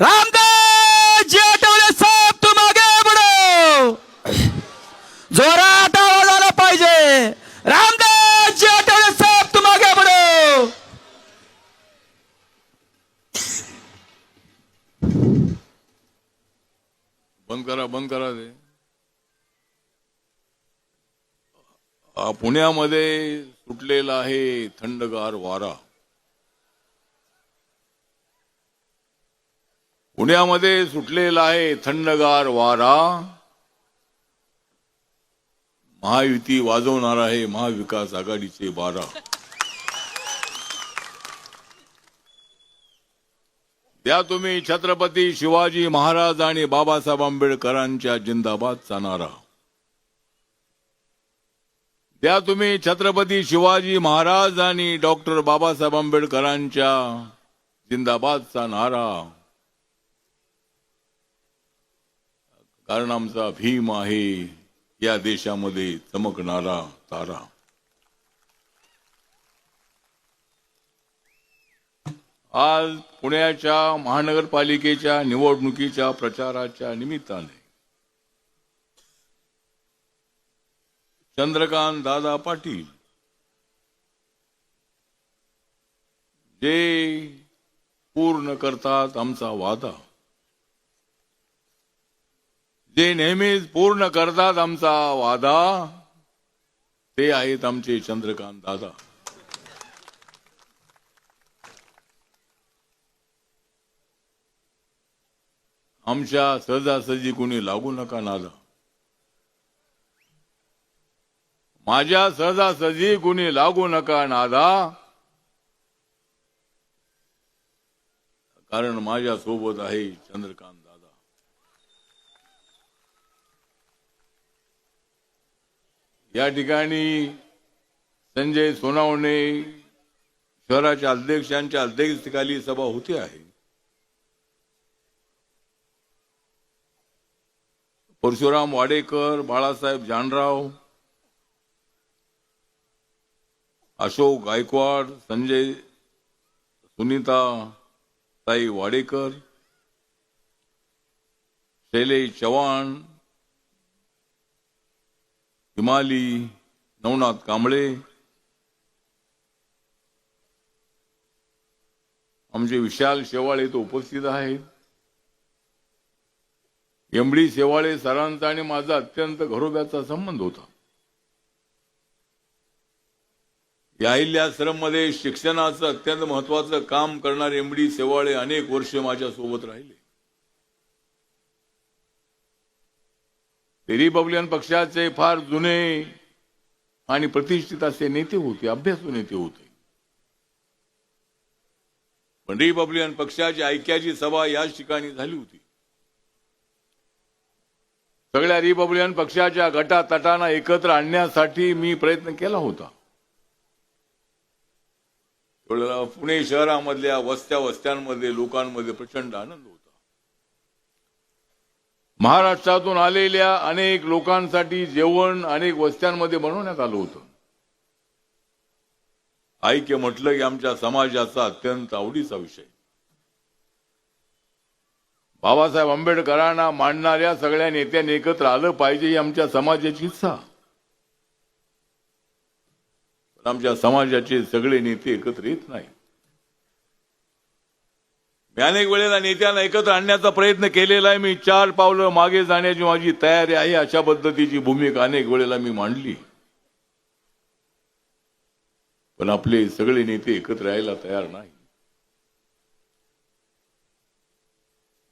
रामदास जी आठवले साहेब तुम आगे बढ़ो. जोरात आवाज आला पाहिजे. रामदास जी आठवले साहेब तुम आगे बढ़ो. बंद करा ते. पुण्यामध्ये सुटलेला आहे थंडगार वारा. पुण्यामध्ये सुटलेला आहे थंडगार वारा. महायुती वाजवणार आहे महाविकास आघाडीचे बारा. द्या तुम्ही छत्रपती शिवाजी महाराज आणि बाबासाहेब आंबेडकरांच्या जिंदाबादचा नारा. द्या तुम्ही छत्रपती शिवाजी महाराज आणि डॉक्टर बाबासाहेब आंबेडकरांच्या जिंदाबादचा नारा. कारण आमचा भीम आहे या देशामध्ये चमकणारा तारा. आज पुण्याच्या महानगरपालिकेच्या निवडणुकीच्या प्रचाराच्या निमित्ताने चंद्रकांत दादा पाटील जे पूर्ण करतात आमचा वादा, जे नेहमीच पूर्ण करतात आमचा वादा, ते आहेत आमचे चंद्रकांत दादा. आमच्या सहजासहजी कुणी लागू नका नादा. माझ्या सहजासहजी कुणी लागू नका नादा. कारण माझ्या सोबत आहे चंद्रकांत दादा. या ठिकाणी संजय सोनावणे शहराच्या अध्यक्षांच्या अध्यक्षतेखाली सभा होती आहे. परशुराम वाडेकर, बाळासाहेब जानराव, अशोक गायकवाड, संजय सुनीता ताई वाडेकर, शैलेश चव्हाण, हिमाली, नवनाथ कांबळे, आमचे विशाल शेवाळे तो उपस्थित आहेत. एमडी शेवाळे सरांचा आणि माझा अत्यंत घरोब्याचा संबंध होता. या अहिल्याश्रम मध्ये शिक्षणाचं अत्यंत महत्वाचं काम करणारे एमडी शेवाळे अनेक वर्ष माझ्या सोबत राहिले. ते रिपब्लिकन पक्षाचे फार जुने आणि प्रतिष्ठित असे नेते होते, अभ्यासू नेते होते. पण रिपब्लिकन पक्षाची ऐक्याची सभा याच ठिकाणी झाली होती. सगळ्या रिपब्लिकन पक्षाच्या गटातटांना एकत्र आणण्यासाठी मी प्रयत्न केला होता. पुणे शहरामधल्या वस्त्यांमध्ये लोकांमध्ये प्रचंड आनंद होता. महाराष्ट्रातून आलेल्या अनेक लोकांसाठी जेवण अनेक वस्त्यांमध्ये बनवण्यात आलं होतं. ऐक्य म्हटलं की आमच्या समाजाचा अत्यंत आवडीचा विषय. बाबासाहेब आंबेडकरांना मांडणाऱ्या सगळ्या नेत्यांनी एकत्र आलं पाहिजे ही आमच्या समाजाची इच्छा. पण आमच्या समाजाचे सगळे नेते एकत्र येत नाही. मी अनेक वेळेला नेत्यांना एकत्र आणण्याचा प्रयत्न केलेला आहे. मी 4 पावलं मागे जाण्याची माझी तयारी आहे अशा पद्धतीची भूमिका अनेक वेळेला मी मांडली. पण आपले सगळे नेते एकत्र यायला तयार नाही.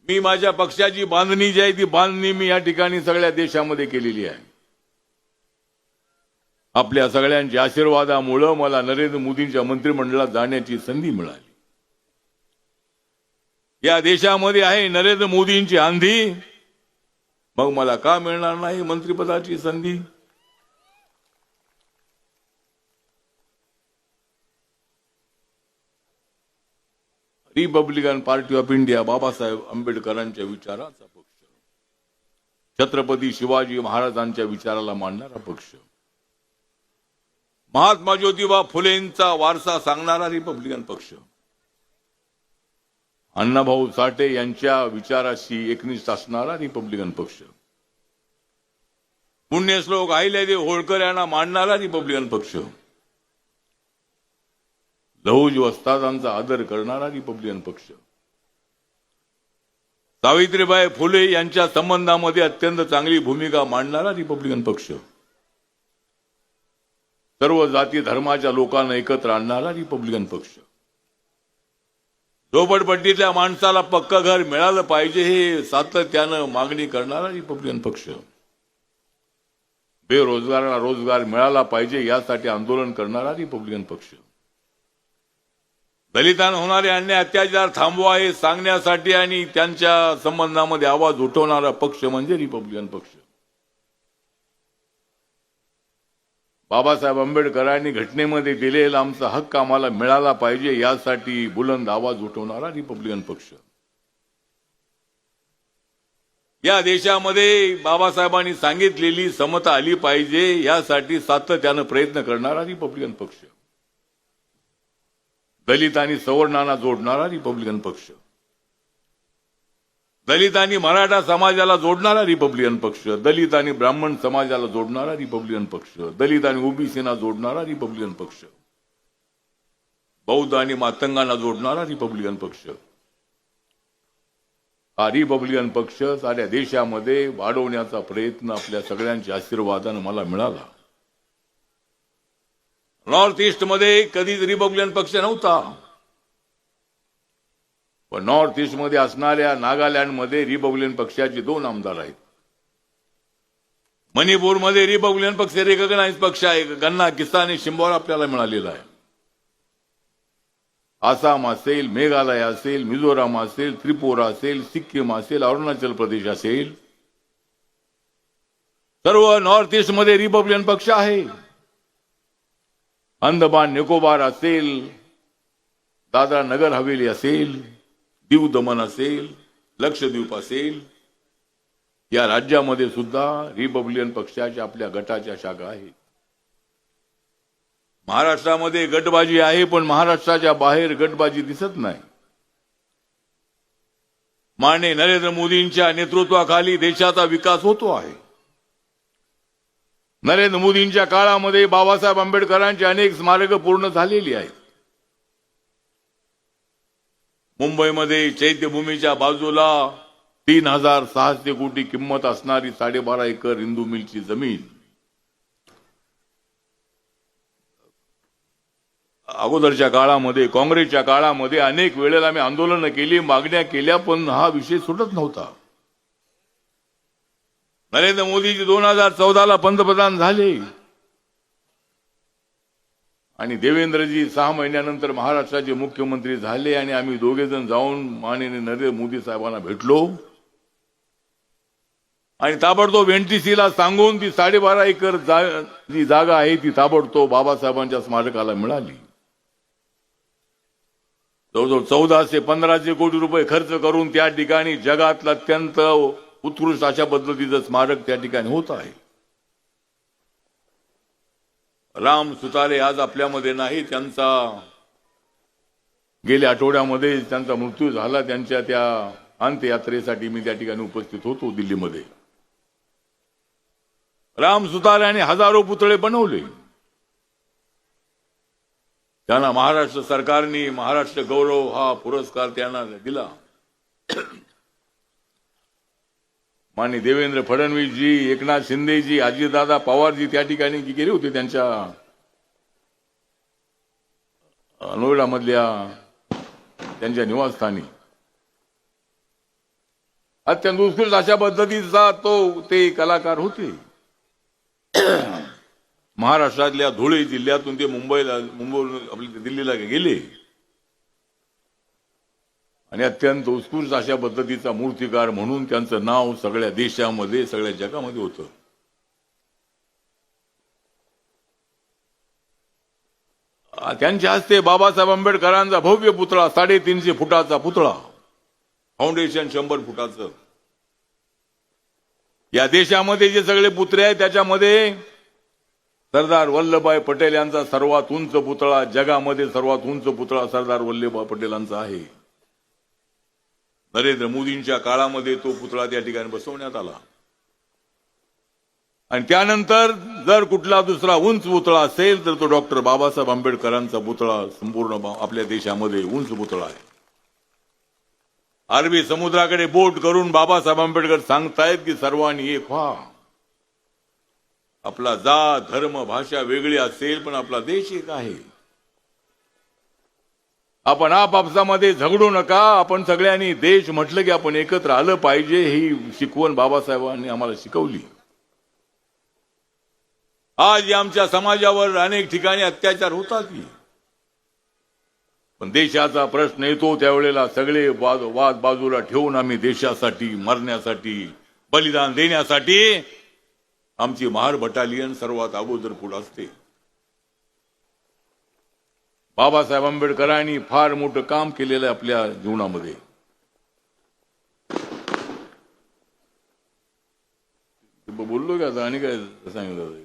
मी माझ्या पक्षाची बांधणी जी आहे ती बांधणी मी या ठिकाणी सगळ्या देशामध्ये केलेली आहे. आपल्या सगळ्यांच्या आशीर्वादामुळे मला नरेंद्र मोदींच्या मंत्रिमंडळात जाण्याची संधी मिळाली. या देशामध्ये आहे नरेंद्र मोदींची आंधी, मग मला का मिळणार नाही मंत्रिपदाची संधी? Republican party of India Babasaheb आंबेडकरांच्या विचाराचा पक्ष, छत्रपती शिवाजी महाराजांच्या विचाराला मानणारा पक्ष, महात्मा ज्योतिबा फुलेंचा वारसा सांगणारा रिपब्लिकन पक्ष. अण्णाभाऊ साठे यांच्या विचाराशी एकनिष्ठ असणारा रिपब्लिकन पक्ष, पुण्यश्लोक अहिल्यादेवी होळकर यांना मानणारा रिपब्लिकन पक्ष, लहुजी वस्तादांचा आदर करणारा रिपब्लिकन पक्ष, सावित्रीबाई फुले यांच्या संबंधामध्ये अत्यंत चांगली भूमिका मांडणारा रिपब्लिकन पक्ष, सर्व जाती धर्माच्या लोकांना एकत्र आणणारा रिपब्लिकन पक्ष, झोपडपट्टीतल्या माणसाला पक्क घर मिळालं पाहिजे हे सातत्यानं मागणी करणारा रिपब्लिकन पक्ष, बेरोजगारांना रोजगार मिळाला पाहिजे यासाठी आंदोलन करणारा रिपब्लिकन पक्ष, दलितांना होणारे अन्याय अत्याचार थांबवा हे सांगण्यासाठी आणि त्यांच्या संबंधामध्ये आवाज उठवणारा पक्ष म्हणजे रिपब्लिकन पक्ष. बाबासाहेब आंबेडकरांनी घटनेमध्ये दिलेला आमचा हक्क आम्हाला मिळाला पाहिजे यासाठी बुलंद आवाज उठवणारा रिपब्लिकन पक्ष. या देशामध्ये बाबासाहेबांनी सांगितलेली समता आली पाहिजे यासाठी सातत्यानं प्रयत्न करणारा रिपब्लिकन पक्ष, दलित आणि सवर्णांना जोडणारा रिपब्लिकन पक्ष, दलित आणि मराठा समाजाला जोडणारा रिपब्लिकन पक्ष, दलित आणि ब्राह्मण समाजाला जोडणारा रिपब्लिकन पक्ष, दलित आणि ओबीसीना जोडणारा रिपब्लिकन पक्ष, बौद्ध आणि मातंगांना जोडणारा रिपब्लिकन पक्ष. हा रिपब्लिकन पक्ष साऱ्या देशामध्ये वाढवण्याचा प्रयत्न आपल्या सगळ्यांच्या आशीर्वादानं मला मिळाला. नॉर्थ ईस्ट मध्ये कधीच रिपब्लिकन पक्ष नव्हता, पण नॉर्थ ईस्ट मध्ये असणाऱ्या नागालँडमध्ये रिपब्लिकन पक्षाचे 2 आमदार आहेत. मणिपूरमध्ये रिपब्लिकन पक्ष रिकॉग्नाइज पक्ष आहे, गन्ना किसान शिंबोर आपल्याला मिळालेला आहे. आसाम असेल, मेघालय असेल, मिझोराम असेल, त्रिपुरा असेल, सिक्कीम असेल, अरुणाचल प्रदेश असेल, सर्व नॉर्थ ईस्ट मध्ये रिपब्लिकन पक्ष आहे. अंदमान निकोबार असेल, दादरा नगर हवेली असेल, दीव दमन असेल, लक्षद्वीप असेल, या राज्यामध्ये सुद्धा रिपब्लिकन पक्षाच्या आपल्या गटाच्या शाखा आहेत. महाराष्ट्रामध्ये गटबाजी आहे, पण महाराष्ट्राच्या बाहेर गटबाजी दिसत नाही. माननीय नरेंद्र मोदींच्या नेतृत्वाखाली देशाचा विकास होतो आहे. नरेंद्र मोदींच्या काळामध्ये बाबासाहेब आंबेडकरांची अनेक स्मारकं पूर्ण झालेली आहेत. मुंबईमध्ये चैत्यभूमीच्या बाजूला 3600 कोटी किंमत असणारी 12.5 एकर हिंदू मिलची जमीन अगोदरच्या काळामध्ये, काँग्रेसच्या काळामध्ये अनेक वेळेला आम्ही आंदोलनं केली, मागण्या केल्या, पण हा विषय सुटत नव्हता. नरेंद्र मोदीजी 2014ला पंतप्रधान झाले आणि देवेंद्रजी 6 महिन्यानंतर महाराष्ट्राचे मुख्यमंत्री झाले आणि आम्ही दोघेजण जाऊन माननीय नरेंद्र मोदी साहेबांना भेटलो आणि ताबडतोब एनटीसीला सांगून ती 12.5 एकर जी जागा आहे ती ताबडतोब बाबासाहेबांच्या स्मारकाला मिळाली. जवळजवळ 1415 कोटी रुपये खर्च करून त्या ठिकाणी जगातलं अत्यंत उत्कृष्ट अशा पद्धतीचं स्मारक त्या ठिकाणी होत आहे. राम सुतारे आज आपल्यामध्ये नाही, त्यांचा गेल्या आठवड्यामध्ये त्यांचा मृत्यू झाला. त्यांच्या त्या अंत्ययात्रेसाठी मी त्या ठिकाणी उपस्थित होतो दिल्लीमध्ये. राम सुतारे यांनी हजारो पुतळे बनवले. त्यांना महाराष्ट्र सरकारने महाराष्ट्र गौरव हा पुरस्कार त्यांना दिला. माननीय देवेंद्र फडणवीसजी, एकनाथ शिंदेजी, अजितदादा पवारजी त्या ठिकाणी गेले होते त्यांच्या नोएडा मधल्या त्यांच्या निवासस्थानी. अत्यंत उत्कृष्ट अशा पद्धतीचा ते कलाकार होते. महाराष्ट्रातल्या धुळे जिल्ह्यातून ते मुंबई दिल्लीला गेले आणि अत्यंत उत्कृष्ट अशा पद्धतीचा मूर्तिकार म्हणून त्यांचं नाव सगळ्या देशामध्ये, सगळ्या जगामध्ये होतं. त्यांच्या हस्ते बाबासाहेब आंबेडकरांचा भव्य पुतळा, 350 फुटाचा पुतळा, फाउंडेशन 100 फुटाचं. या देशामध्ये जे सगळे पुतळे आहेत त्याच्यामध्ये सरदार वल्लभभाई पटेल यांचा सर्वात उंच पुतळा, जगामध्ये सर्वात उंच पुतळा सरदार वल्लभभाई पटेलांचा आहे. नरेंद्र मोदींच्या काळामध्ये तो पुतळा त्या ठिकाणी बसवण्यात आला. आणि त्यानंतर जर कुठला दुसरा उंच पुतळा असेल तर तो डॉक्टर बाबासाहेब आंबेडकरांचा पुतळा संपूर्ण आपल्या देशामध्ये उंच पुतळा आहे. अरबी समुद्राकडे बोट करून बाबासाहेब आंबेडकर सांगतायत की सर्वांनी एक व्हा. आपला जात धर्म भाषा वेगळी असेल पण आपला देश एक आहे. आपण आपापसामध्ये झगडू नका. आपण सगळ्यांनी देश म्हटलं की आपण एकत्र आलं पाहिजे. ही शिकवण बाबासाहेबांनी आम्हाला शिकवली. आज आमच्या समाजावर अनेक ठिकाणी अत्याचार होतात की, पण देशाचा प्रश्न येतो त्यावेळेला सगळे वाद बाजूला ठेवून आम्ही देशासाठी मरण्यासाठी बलिदान देण्यासाठी आमची महार बटालियन सर्वात अगोदर पुढे असते. बाबासाहेब आंबेडकरांनी फार मोठं काम केलेलं आहे आपल्या जीवनामध्ये. बोललो का आता आणि काय सांगितलं.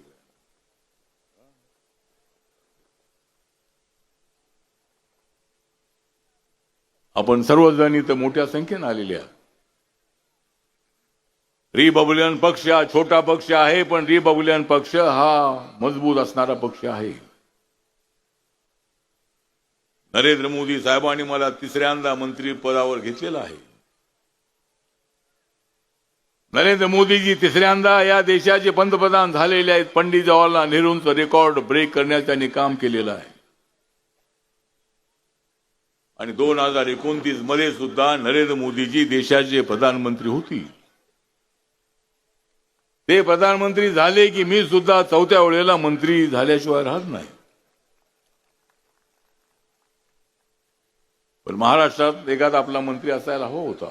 आपण सर्वजण इथं मोठ्या संख्येने आलेले आहात. रिपब्लिकन पक्ष हा छोटा पक्ष आहे पण रिपब्लिकन पक्ष हा मजबूत असणारा पक्ष आहे. नरेंद्र मोदी साहेबांनी मला तिसऱ्यांदा मंत्री पदावर घेतलेलं आहे. नरेंद्र मोदीजी तिसऱ्यांदा या देशाचे पंतप्रधान झालेले आहेत. पंडित जवाहरलाल नेहरूंचं रेकॉर्ड ब्रेक करण्याचं त्यांनी काम केलेलं आहे. आणि 2029 मध्ये सुद्धा नरेंद्र मोदीजी देशाचे प्रधानमंत्री होतील. ते प्रधानमंत्री झाले की मी सुद्धा चौथ्या वेळेला मंत्री झाल्याशिवाय राहत नाही. पण महाराष्ट्रात एखादा आपला मंत्री असायला हवा होता.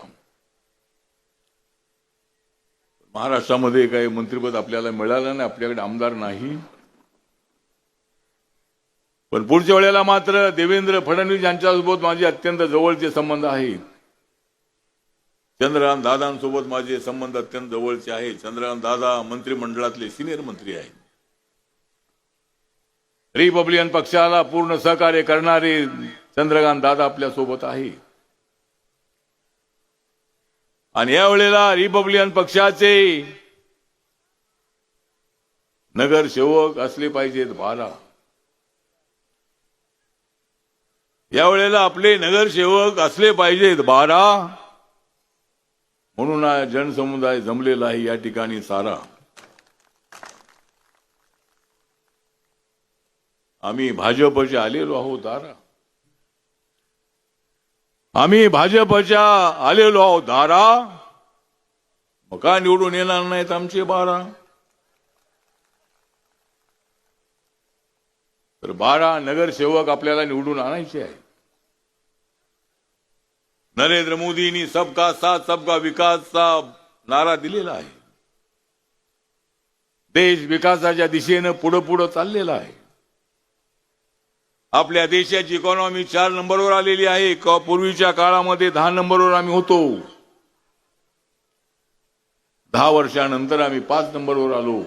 महाराष्ट्रामध्ये काही मंत्रिपद आपल्याला मिळालं नाही. आपल्याकडे आमदार नाही. पण पुढच्या वेळेला मात्र देवेंद्र फडणवीस यांच्यासोबत माझे अत्यंत जवळचे संबंध आहेत. चंद्रकांत दादांसोबत माझे संबंध अत्यंत जवळचे आहेत. चंद्रकांत दादा मंत्रिमंडळातले सिनियर मंत्री आहेत. रिपब्लिकन पक्षाला पूर्ण सहकार्य करणारे चंद्रकांत दादा आपल्या सोबत आहे. आणि यावेळेला रिपब्लिकन पक्षाचे नगरसेवक असले पाहिजेत 12. यावेळेला आपले नगरसेवक असले पाहिजेत 12. म्हणून हा जनसमुदाय जमलेला आहे या ठिकाणी सारा. आम्ही भाजपचे आलेलो आहोत दारा. आम्ही भाजपच्या आलेलो आहोत दारा. मग का निवडून येणार नाहीत आमचे 12? तर 12 नगरसेवक आपल्याला निवडून आणायचे आहेत. नरेंद्र मोदींनी सबका साथ सबका विकासचा नारा दिलेला आहे. देश विकासाच्या दिशेनं पुढे चाललेला आहे. आपल्या देशाची इकॉनॉमी 4 नंबरवर आलेली आहे. पूर्वीच्या काळामध्ये 10 नंबरवर आम्ही होतो. 10 वर्षानंतर आम्ही 5 नंबरवर आलो.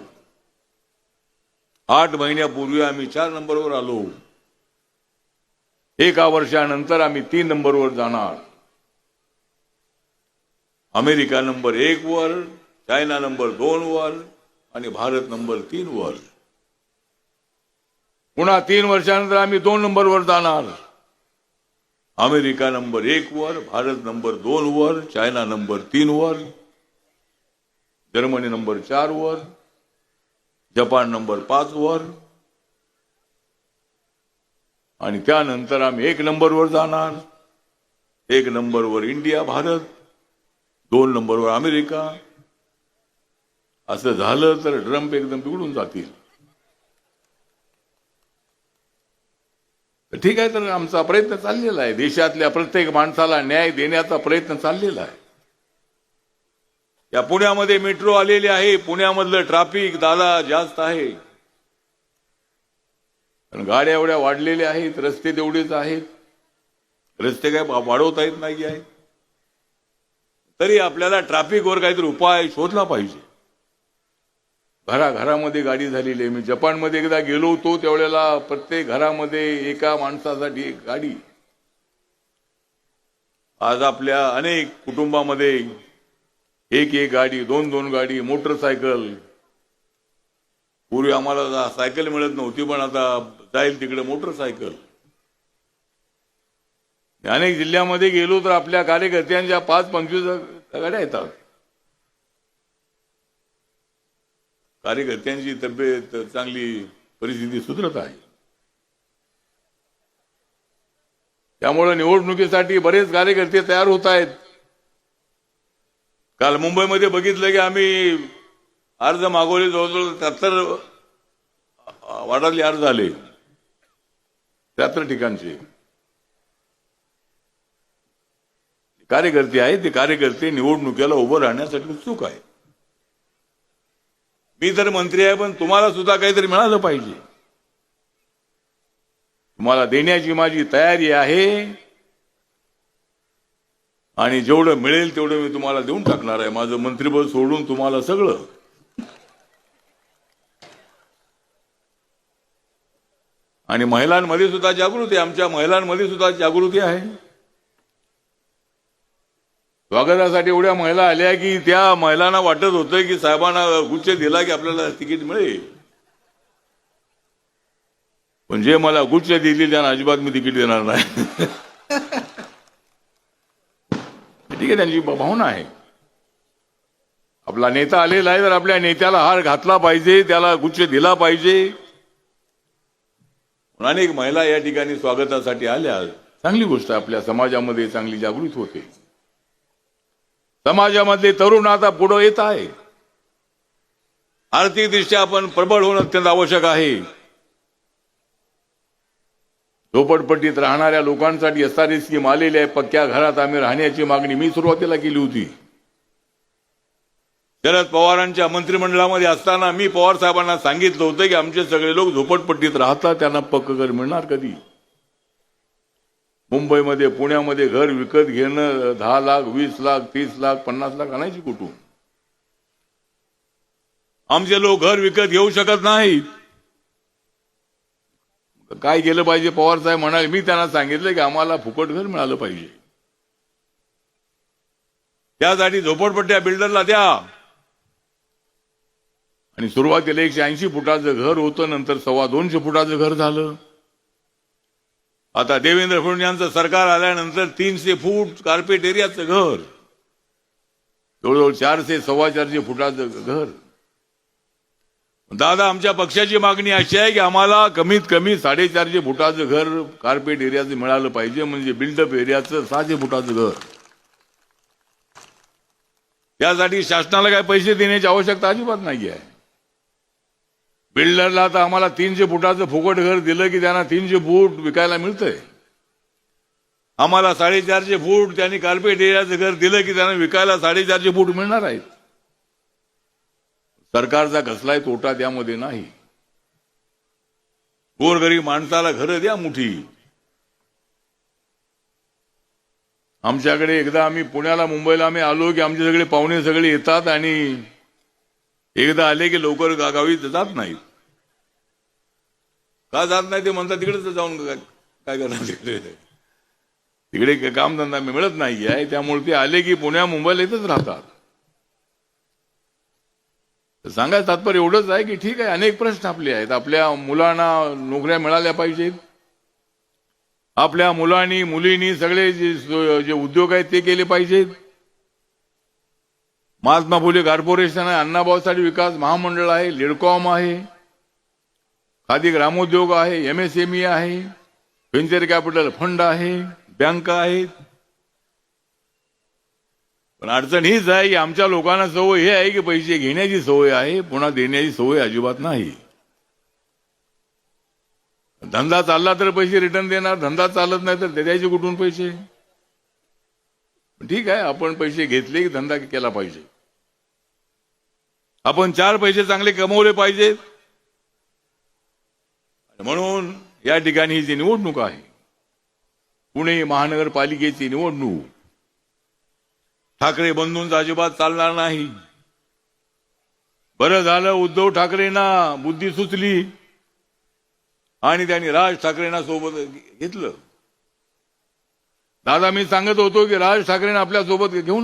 8 महिन्यापूर्वी आम्ही 4 नंबरवर आलो. 1 वर्षानंतर आम्ही 3 नंबरवर जाणार. अमेरिका नंबर 1 वर, चायना नंबर 2 वर आणि भारत नंबर 3 वर. पुन्हा 3 वर्षानंतर आम्ही 2 नंबरवर जाणार. अमेरिका नंबर 1 वर, भारत नंबर 2 वर, चायना नंबर 3 वर, जर्मनी नंबर 4 वर, जपान नंबर 5 वर आणि त्यानंतर आम्ही 1 नंबरवर जाणार. 1 नंबरवर इंडिया भारत, 2 नंबरवर अमेरिका. असं झालं तर ट्रम्प एकदम बिघडून जातील. ठीक आहे, तर आमचा प्रयत्न चाललेला आहे. देशातल्या प्रत्येक माणसाला न्याय देण्याचा प्रयत्न चाललेला आहे. या पुण्यामध्ये मेट्रो आलेली आहे. पुण्यामधलं ट्रॅफिक दादा जास्त आहे. कारण गाड्या एवढ्या वाढलेल्या आहेत, रस्ते तेवढेच आहेत. रस्ते काय वाढवता येत नाही आहे. तरी आपल्याला ट्रॅफिकवर काहीतरी उपाय शोधला पाहिजे. घराघरामध्ये गाडी झालेली आहे. मी जपानमध्ये एकदा गेलो होतो, त्यावेळेला प्रत्येक घरामध्ये एका माणसासाठी एक गाडी. आज आपल्या अनेक कुटुंबामध्ये एक एक गाडी, दोन दोन गाडी, मोटरसायकल. पूर्वी आम्हाला सायकल मिळत नव्हती, पण आता जाईल तिकडे मोटरसायकल. अनेक जिल्ह्यामध्ये गेलो तर आपल्या कार्यकर्त्यांच्या 5-25 गाड्या येतात. कार्यकर्त्यांची तब्येत चांगली, परिस्थिती सुधरत आहे. त्यामुळे निवडणुकीसाठी बरेच कार्यकर्ते तयार होत आहेत. काल मुंबईमध्ये बघितलं की आम्ही अर्ज मागवले, जवळजवळ 73 वार्डातले अर्ज आले, 73 ठिकाणचे. कार्यकर्ते आहेत, ते कार्यकर्ते निवडणुकीला उभं राहण्यासाठी उत्सुक आहे. मी तर मंत्री आहे, पण तुम्हाला सुद्धा काहीतरी मिळालं पाहिजे. तुम्हाला देण्याची माझी तयारी आहे आणि जेवढं मिळेल तेवढं मी तुम्हाला देऊन टाकणार आहे. माझं मंत्रिपद सोडून तुम्हाला सगळं. आणि महिलांमध्ये सुद्धा जागृती, आमच्या महिलांमध्ये सुद्धा जागृती आहे. स्वागतासाठी एवढ्या महिला आल्या की त्या महिलांना वाटत होतं की साहेबांना गुच्छ दिला की आपल्याला तिकीट मिळेल. पण जे मला गुच्छ दिली त्यांना अजिबात मी तिकीट देणार नाही. ठीक आहे, त्यांची भावना आहे. आपला नेता आलेला आहे, तर आपल्या नेत्याला हार घातला पाहिजे, त्याला गुच्छ दिला पाहिजे. अनेक महिला या ठिकाणी स्वागतासाठी आल्या. चांगली गोष्ट आहे. आपल्या समाजामध्ये चांगली जागृती होते. समाजामधले तरुण आता पुढे येत आहे. आर्थिकदृष्ट्या आपण प्रबळ होणं अत्यंत आवश्यक आहे. झोपडपट्टीत राहणाऱ्या लोकांसाठी SRE स्कीम आलेली आहे. पक्क्या घरात आम्ही राहण्याची मागणी मी सुरुवातीला केली होती. शरद पवारांच्या मंत्रिमंडळामध्ये असताना मी पवार साहेबांना सांगितलं होतं की आमचे सगळे लोक झोपडपट्टीत राहतात, त्यांना पक्कं घर मिळणार कधी. मुंबईमध्ये, पुण्यामध्ये घर विकत घेणं 10 लाख, 20 लाख, 30 लाख, 50 लाख आणायची कुठून? आमचे लोक घर विकत घेऊ शकत नाहीत. काय केलं पाहिजे? पवार साहेब म्हणाले, मी त्यांना सांगितलं की आम्हाला फुकट घर मिळालं पाहिजे. त्यासाठी झोपडपट्ट्या बिल्डरला द्या. आणि सुरुवातीला 180 फुटाचं घर होतं, नंतर 250 फुटाचं घर झालं. आता देवेंद्र फडणवीस यांचं सरकार आल्यानंतर 300 फूट कार्पेट एरियाचं घर, जवळजवळ 400-450 फुटाचं घर. दादा, आमच्या पक्षाची मागणी अशी आहे की आम्हाला कमीत कमी 450 फुटाचं घर कार्पेट एरियाचं मिळालं पाहिजे, म्हणजे बिल्डअप एरियाचं 600 फुटाचं घर. त्यासाठी शासनाला काय पैसे देण्याची आवश्यकता अजिबात नाही आहे. बिल्डरला आता आम्हाला 300 फुटाचं फुकट घर दिलं की त्यांना 300 फूट विकायला मिळतंय. आम्हाला 450 फूट त्यांनी कार्पेट एरियाचं घर दिलं की त्यांना विकायला 450 फूट मिळणार आहेत. सरकारचा कसलाही तोटा त्यामध्ये नाही. गोरगरीब माणसाला घरं द्या मोठी. आमच्याकडे एकदा आम्ही पुण्याला, मुंबईला आम्ही आलो की आमचे सगळे पाहुणे सगळे येतात आणि एकदा आले की लवकर गावी जात नाहीत. का जात नाही ते म्हणतात, तिकडेच जाऊन काय करणार, तिकडे कामधंदा मिळत नाही आहे. त्यामुळे ते आले की पुण्या मुंबईला येतच राहतात. सांगायचं तात्पर्य एवढंच आहे की ठीक आहे, अनेक प्रश्न आपले आहेत. आपल्या मुलांना नोकऱ्या मिळाल्या पाहिजेत. आपल्या मुलांनी, मुलींनी सगळे जे उद्योग आहेत ते केले पाहिजेत. महात्मा फुले कॉर्पोरेशन आहे, अण्णाभाऊसाठी विकास महामंडळ आहे, लेडकॉम आहे, खादी ग्रामोद्योग आहे, MSME आहे, व्हेंचर कॅपिटल फंड आहे, बँका आहेत. पण अडचण हीच आहे की आमच्या लोकांना सवय हे आहे की पैसे घेण्याची सवय आहे, पुन्हा देण्याची सवय अजिबात नाही. धंदा चालला तर पैसे रिटर्न देणार, धंदा चालत नाही तर द्यायचे कुठून पैसे? ठीक आहे, आपण पैसे घेतले की धंदा केला पाहिजे. आपण 4 पैसे चांगले कमवले पाहिजेत. म्हणून या ठिकाणी ही जी निवडणूक आहे, पुणे महानगरपालिकेची निवडणूक, ठाकरे बंधूंचा अजिबात चालणार नाही. बरं झालं उद्धव ठाकरेंना बुद्धी सुचली आणि त्यांनी राज ठाकरेंना सोबत घेतलं. दादा मी सांगत होतो की राज ठाकरेंना आपल्या सोबत घेऊन